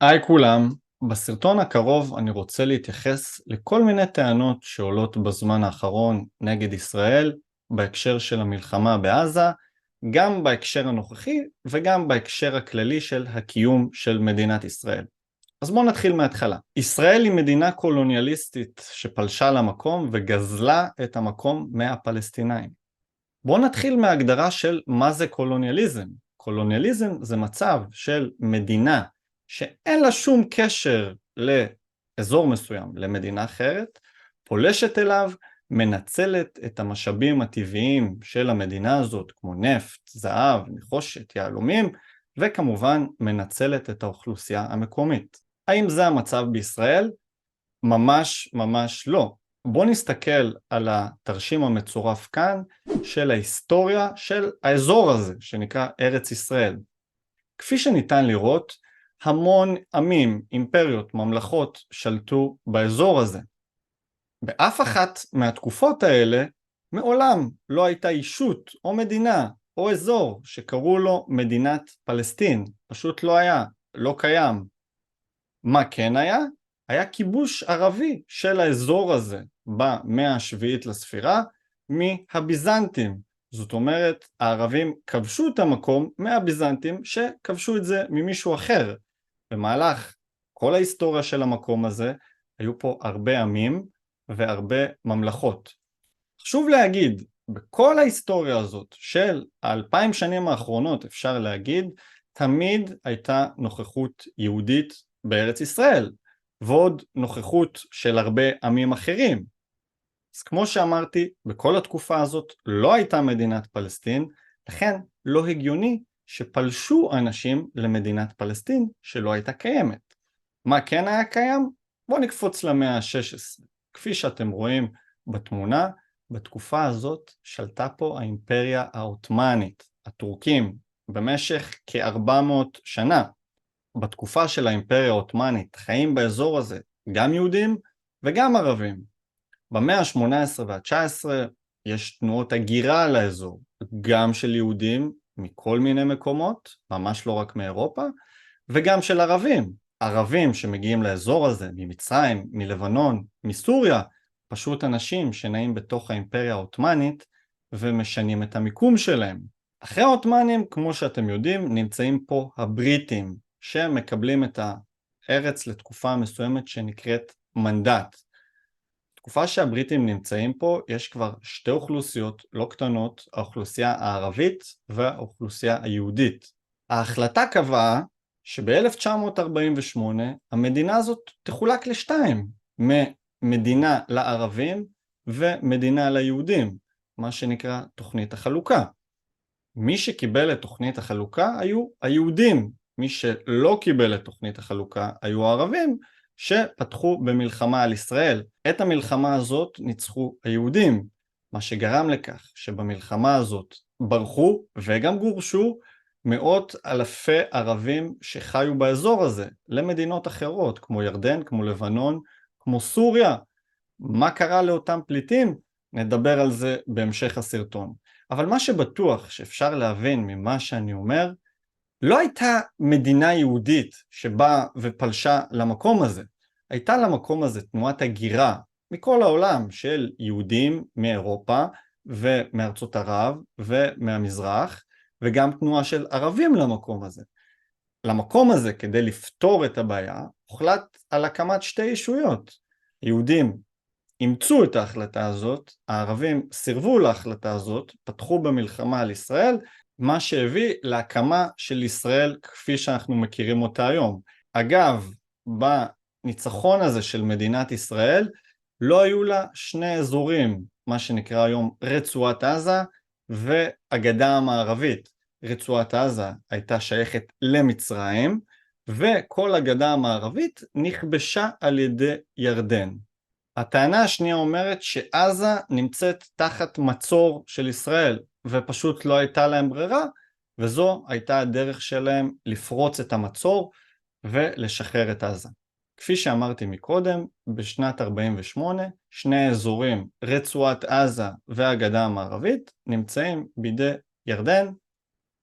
היי כולם, בסרטון הקרוב אני רוצה להתייחס לכל מיני טענות שעולות בזמן האחרון נגד ישראל בהקשר של המלחמה בעזה, גם בהקשר הנוכחי וגם בהקשר הכללי של הקיום של מדינת ישראל. אז בואו נתחיל מההתחלה. ישראל היא מדינה קולוניאליסטית שפלשה למקום וגזלה את המקום מהפלסטינאים. בואו נתחיל מההגדרה של מה זה קולוניאליזם. קולוניאליזם זה מצב של מדינה שאין לה שום קשר לאזור מסוים, למדינה אחרת, פולשת אליו, מנצלת את המשאבים הטבעיים של המדינה הזאת, כמו נפט, זהב, נחושת, יהלומים, וכמובן מנצלת את האוכלוסייה המקומית. האם זה המצב בישראל? ממש ממש לא. בואו נסתכל על התרשים המצורף כאן של ההיסטוריה של האזור הזה שנקרא ארץ ישראל. כפי שניתן לראות, המון עמים, אימפריות, ממלכות שלטו באזור הזה. באף אחת מהתקופות האלה מעולם לא הייתה ישות או מדינה או אזור שקראו לו מדינת פלסטין. פשוט לא היה, לא קיים. מה כן היה? היה כיבוש ערבי של האזור הזה במאה השביעית לספירה מהביזנטים. זאת אומרת, הערבים כבשו את המקום מהביזנטים שכבשו את זה ממישהו אחר. במהלך כל ההיסטוריה של המקום הזה היו פה הרבה עמים והרבה ממלכות. חשוב להגיד, בכל ההיסטוריה הזאת של 2000 שנים האחרונות אפשר להגיד, תמיד הייתה נוכחות יהודית בארץ ישראל, ועוד נוכחות של הרבה עמים אחרים. אז כמו שאמרתי, בכל התקופה הזאת לא הייתה מדינת פלסטין, לכן לא הגיוני שפלשו אנשים למדינת פלסטין שלא הייתה קיימת. מה כן היה קיים? בואו נקפוץ למאה ה-16. כפי שאתם רואים בתמונה, בתקופה הזאת שלטה פה האימפריה העות'מאנית, הטורקים, במשך כ-400 שנה. בתקופה של האימפריה העות'מאנית חיים באזור הזה גם יהודים וגם ערבים. במאה ה-18 וה-19 יש תנועות הגירה לאזור, גם של יהודים מכל מיני מקומות, ממש לא רק מאירופה, וגם של ערבים. ערבים שמגיעים לאזור הזה, ממצרים, מלבנון, מסוריה, פשוט אנשים שנעים בתוך האימפריה העות'מאנית ומשנים את המיקום שלהם. אחרי העות'מאנים, כמו שאתם יודעים, נמצאים פה הבריטים, שמקבלים את הארץ לתקופה מסוימת שנקראת מנדט. בתקופה שהבריטים נמצאים פה, יש כבר שתי אוכלוסיות לא קטנות, האוכלוסייה הערבית והאוכלוסייה היהודית. ההחלטה קבעה שב-1948 המדינה הזאת תחולק לשתיים, ממדינה לערבים ומדינה ליהודים, מה שנקרא תוכנית החלוקה. מי שקיבל את תוכנית החלוקה היו היהודים, מי שלא קיבל את תוכנית החלוקה היו הערבים, שפתחו במלחמה על ישראל. את המלחמה הזאת ניצחו היהודים, מה שגרם לכך שבמלחמה הזאת ברחו וגם גורשו מאות אלפי ערבים שחיו באזור הזה למדינות אחרות, כמו ירדן, כמו לבנון, כמו סוריה. מה קרה לאותם פליטים? נדבר על זה בהמשך הסרטון. אבל מה שבטוח שאפשר להבין ממה שאני אומר, לא הייתה מדינה יהודית שבאה ופלשה למקום הזה. הייתה למקום הזה תנועת הגירה מכל העולם של יהודים מאירופה ומארצות ערב ומהמזרח, וגם תנועה של ערבים למקום הזה. למקום הזה, כדי לפתור את הבעיה, הוחלט על הקמת שתי ישויות. יהודים אימצו את ההחלטה הזאת, הערבים סירבו להחלטה הזאת, פתחו במלחמה על ישראל, מה שהביא להקמה של ישראל כפי שאנחנו מכירים אותה היום. אגב, בניצחון הזה של מדינת ישראל, לא היו לה שני אזורים, מה שנקרא היום רצועת עזה והגדה המערבית. רצועת עזה הייתה שייכת למצרים, וכל הגדה המערבית נכבשה על ידי ירדן. הטענה השנייה אומרת שעזה נמצאת תחת מצור של ישראל, ופשוט לא הייתה להם ברירה, וזו הייתה הדרך שלהם לפרוץ את המצור ולשחרר את עזה. כפי שאמרתי מקודם, בשנת 48, שני אזורים, רצועת עזה והגדה המערבית, נמצאים בידי ירדן,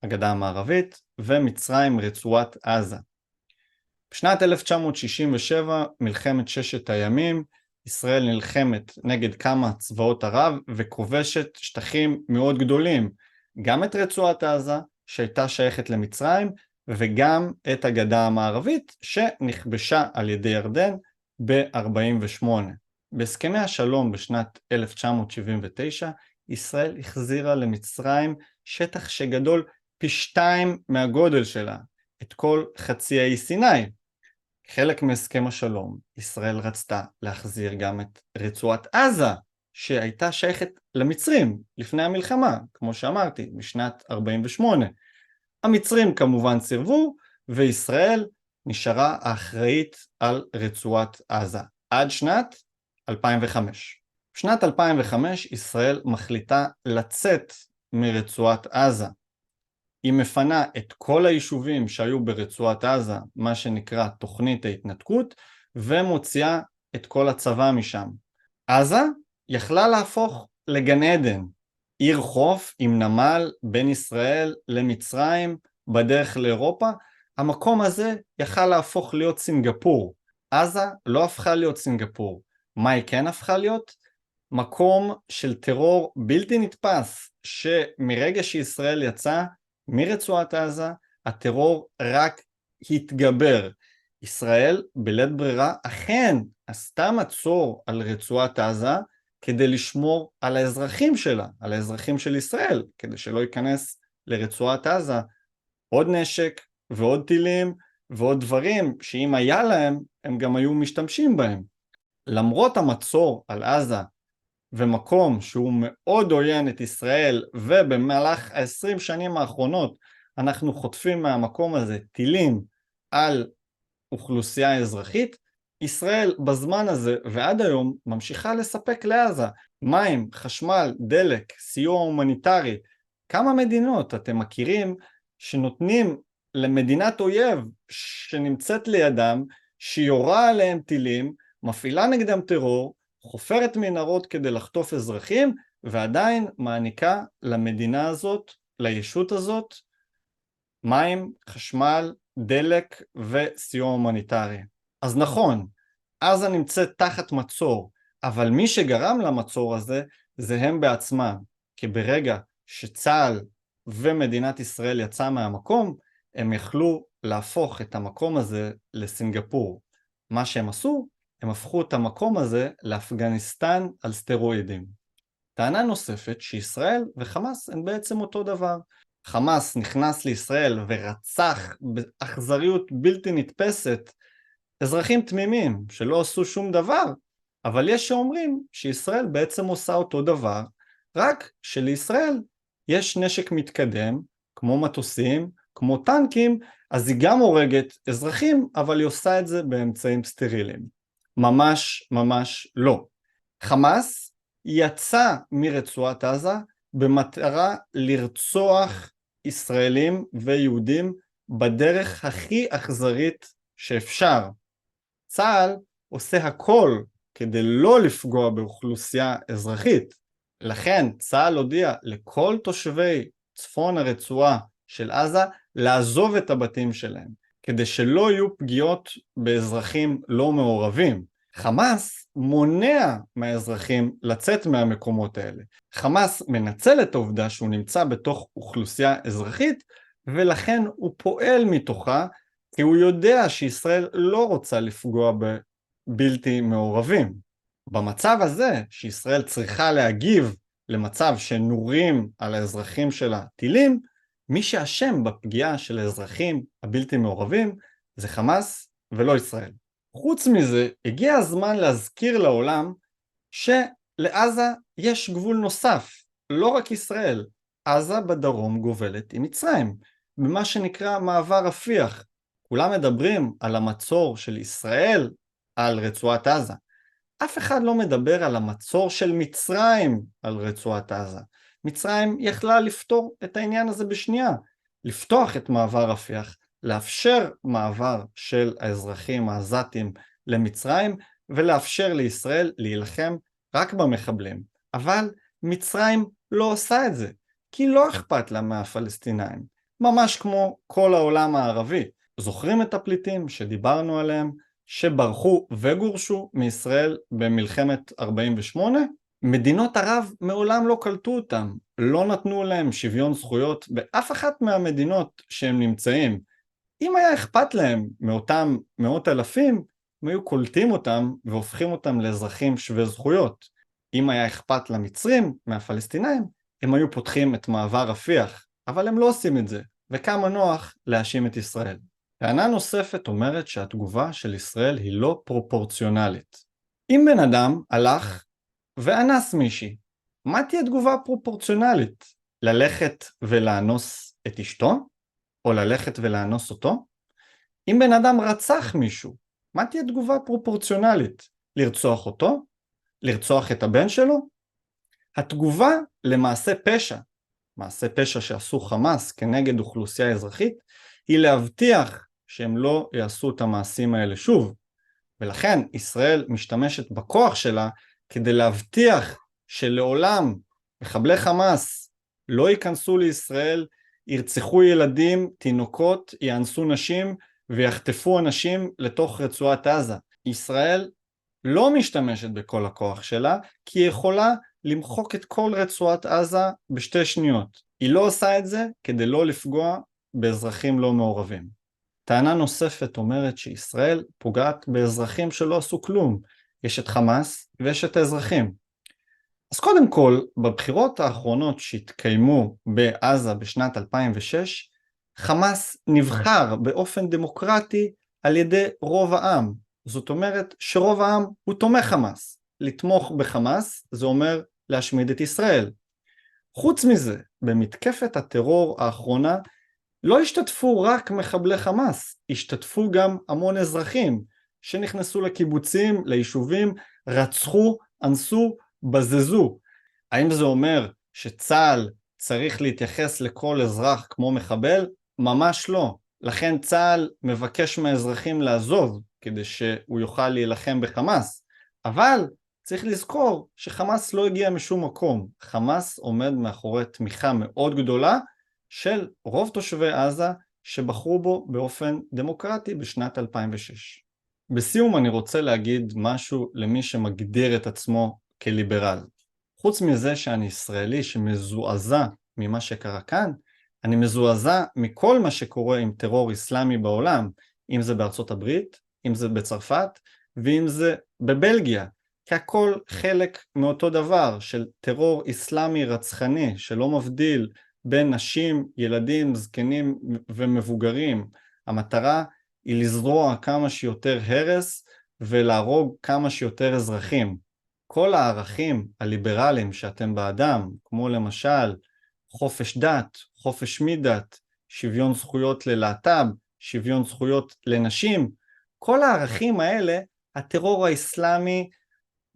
הגדה המערבית, ומצרים רצועת עזה. בשנת 1967, מלחמת ששת הימים, ישראל נלחמת נגד כמה צבאות ערב וכובשת שטחים מאוד גדולים, גם את רצועת עזה שהייתה שייכת למצרים וגם את הגדה המערבית שנכבשה על ידי ירדן ב-48. בהסכמי השלום בשנת 1979 ישראל החזירה למצרים שטח שגדול פי 2 מהגודל שלה, את כל חצי האי סיני. חלק מהסכם השלום, ישראל רצתה להחזיר גם את רצועת עזה, שהייתה שייכת למצרים לפני המלחמה, כמו שאמרתי, משנת 48. המצרים כמובן סירבו, וישראל נשארה האחראית על רצועת עזה, עד שנת 2005. בשנת 2005 ישראל מחליטה לצאת מרצועת עזה. היא מפנה את כל היישובים שהיו ברצועת עזה, מה שנקרא תוכנית ההתנתקות, ומוציאה את כל הצבא משם. עזה יכלה להפוך לגן עדן, עיר חוף עם נמל בין ישראל למצרים בדרך לאירופה. המקום הזה יכל להפוך להיות סינגפור. עזה לא הפכה להיות סינגפור. מה היא כן הפכה להיות? מקום של טרור בלתי נתפס, שמרגע שישראל יצאה מרצועת עזה, הטרור רק התגבר. ישראל בלית ברירה אכן עשתה מצור על רצועת עזה כדי לשמור על האזרחים שלה, על האזרחים של ישראל, כדי שלא ייכנס לרצועת עזה עוד נשק ועוד טילים ועוד דברים שאם היה להם הם גם היו משתמשים בהם. למרות המצור על עזה ומקום שהוא מאוד עוין את ישראל, ובמהלך ה-20 שנים האחרונות אנחנו חוטפים מהמקום הזה טילים על אוכלוסייה אזרחית, ישראל בזמן הזה ועד היום ממשיכה לספק לעזה מים, חשמל, דלק, סיוע הומניטרי. כמה מדינות אתם מכירים שנותנים למדינת אויב שנמצאת לידם, שיורה עליהם טילים, מפעילה נגדם טרור, חופרת מנהרות כדי לחטוף אזרחים, ועדיין מעניקה למדינה הזאת, לישות הזאת, מים, חשמל, דלק וסיוע הומניטרי. אז נכון, עזה נמצאת תחת מצור, אבל מי שגרם למצור הזה זה הם בעצמם, כי ברגע שצה"ל ומדינת ישראל יצא מהמקום, הם יכלו להפוך את המקום הזה לסינגפור. מה שהם עשו, הם הפכו את המקום הזה לאפגניסטן על סטרואידים. טענה נוספת שישראל וחמאס הם בעצם אותו דבר. חמאס נכנס לישראל ורצח באכזריות בלתי נתפסת אזרחים תמימים שלא עשו שום דבר, אבל יש שאומרים שישראל בעצם עושה אותו דבר, רק שלישראל יש נשק מתקדם, כמו מטוסים, כמו טנקים, אז היא גם הורגת אזרחים, אבל היא עושה את זה באמצעים סטריליים. ממש ממש לא. חמאס יצא מרצועת עזה במטרה לרצוח ישראלים ויהודים בדרך הכי אכזרית שאפשר. צה"ל עושה הכל כדי לא לפגוע באוכלוסייה אזרחית. לכן צה"ל הודיע לכל תושבי צפון הרצועה של עזה לעזוב את הבתים שלהם, כדי שלא יהיו פגיעות באזרחים לא מעורבים. חמאס מונע מהאזרחים לצאת מהמקומות האלה. חמאס מנצל את העובדה שהוא נמצא בתוך אוכלוסייה אזרחית, ולכן הוא פועל מתוכה, כי הוא יודע שישראל לא רוצה לפגוע בבלתי מעורבים. במצב הזה, שישראל צריכה להגיב למצב שנורים על האזרחים שלה טילים, מי שאשם בפגיעה של האזרחים הבלתי מעורבים זה חמאס ולא ישראל. חוץ מזה, הגיע הזמן להזכיר לעולם שלעזה יש גבול נוסף, לא רק ישראל. עזה בדרום גובלת עם מצרים, במה שנקרא מעבר רפיח. כולם מדברים על המצור של ישראל על רצועת עזה. אף אחד לא מדבר על המצור של מצרים על רצועת עזה. מצרים יכלה לפתור את העניין הזה בשנייה, לפתוח את מעבר רפיח, לאפשר מעבר של האזרחים העזתים למצרים, ולאפשר לישראל להילחם רק במחבלים. אבל מצרים לא עושה את זה, כי לא אכפת לה מהפלסטינאים, ממש כמו כל העולם הערבי. זוכרים את הפליטים שדיברנו עליהם, שברחו וגורשו מישראל במלחמת 48? מדינות ערב מעולם לא קלטו אותם, לא נתנו להם שוויון זכויות באף אחת מהמדינות שהם נמצאים. אם היה אכפת להם מאותם מאות אלפים, הם היו קולטים אותם והופכים אותם לאזרחים שווי זכויות. אם היה אכפת למצרים מהפלסטינאים, הם היו פותחים את מעבר רפיח, אבל הם לא עושים את זה, וכמה נוח להאשים את ישראל. טענה נוספת אומרת שהתגובה של ישראל היא לא פרופורציונלית. אם בן אדם הלך ואנס מישהי, מה תהיה תגובה פרופורציונלית? ללכת ולאנוס את אשתו? או ללכת ולאנוס אותו? אם בן אדם רצח מישהו, מה תהיה תגובה פרופורציונלית? לרצוח אותו? לרצוח את הבן שלו? התגובה למעשה פשע, מעשה פשע שעשו חמאס כנגד אוכלוסייה אזרחית, היא להבטיח שהם לא יעשו את המעשים האלה שוב. ולכן ישראל משתמשת בכוח שלה כדי להבטיח שלעולם מחבלי חמאס לא ייכנסו לישראל, ירצחו ילדים, תינוקות, יאנסו נשים ויחטפו אנשים לתוך רצועת עזה. ישראל לא משתמשת בכל הכוח שלה, כי היא יכולה למחוק את כל רצועת עזה בשתי שניות. היא לא עושה את זה כדי לא לפגוע באזרחים לא מעורבים. טענה נוספת אומרת שישראל פוגעת באזרחים שלא עשו כלום. יש את חמאס ויש את האזרחים. אז קודם כל, בבחירות האחרונות שהתקיימו בעזה בשנת 2006, חמאס נבחר באופן דמוקרטי על ידי רוב העם. זאת אומרת שרוב העם הוא תומך חמאס. לתמוך בחמאס זה אומר להשמיד את ישראל. חוץ מזה, במתקפת הטרור האחרונה לא השתתפו רק מחבלי חמאס, השתתפו גם המון אזרחים שנכנסו לקיבוצים, ליישובים, רצחו, אנסו, בזזו. האם זה אומר שצה"ל צריך להתייחס לכל אזרח כמו מחבל? ממש לא. לכן צה"ל מבקש מהאזרחים לעזוב כדי שהוא יוכל להילחם בחמאס. אבל צריך לזכור שחמאס לא הגיע משום מקום. חמאס עומד מאחורי תמיכה מאוד גדולה של רוב תושבי עזה שבחרו בו באופן דמוקרטי בשנת 2006. בסיום אני רוצה להגיד משהו למי שמגדיר את עצמו כליברל. חוץ מזה שאני ישראלי שמזועזע ממה שקרה כאן, אני מזועזע מכל מה שקורה עם טרור אסלאמי בעולם, אם זה בארצות הברית, אם זה בצרפת, ואם זה בבלגיה, כי הכל חלק מאותו דבר של טרור אסלאמי רצחני, שלא מבדיל בין נשים, ילדים, זקנים ומבוגרים. המטרה היא לזרוע כמה שיותר הרס ולהרוג כמה שיותר אזרחים. כל הערכים הליברליים שאתם בעדם, כמו למשל חופש דת, חופש מדת, שוויון זכויות ללהט"ב, שוויון זכויות לנשים, כל הערכים האלה, הטרור האסלאמי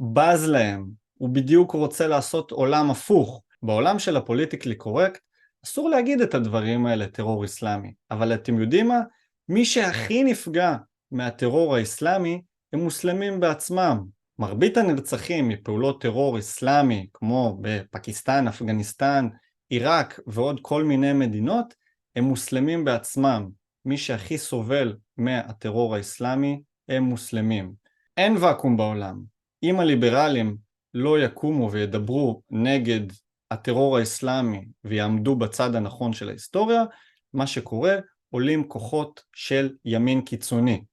בז להם. הוא בדיוק רוצה לעשות עולם הפוך. בעולם של הפוליטיקלי קורקט, אסור להגיד את הדברים האלה, טרור אסלאמי. אבל אתם יודעים מה? מי שהכי נפגע מהטרור האסלאמי הם מוסלמים בעצמם. מרבית הנרצחים מפעולות טרור אסלאמי, כמו בפקיסטן, אפגניסטן, עיראק ועוד כל מיני מדינות, הם מוסלמים בעצמם. מי שהכי סובל מהטרור האסלאמי הם מוסלמים. אין ואקום בעולם. אם הליברלים לא יקומו וידברו נגד הטרור האסלאמי ויעמדו בצד הנכון של ההיסטוריה, מה שקורה, עולים כוחות של ימין קיצוני,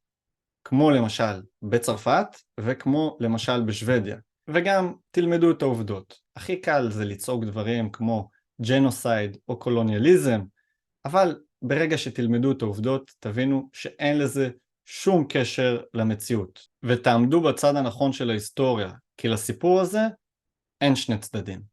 כמו למשל בצרפת וכמו למשל בשוודיה. וגם תלמדו את העובדות. הכי קל זה לצעוק דברים כמו ג'נוסייד או קולוניאליזם, אבל ברגע שתלמדו את העובדות תבינו שאין לזה שום קשר למציאות. ותעמדו בצד הנכון של ההיסטוריה, כי לסיפור הזה אין שני צדדים.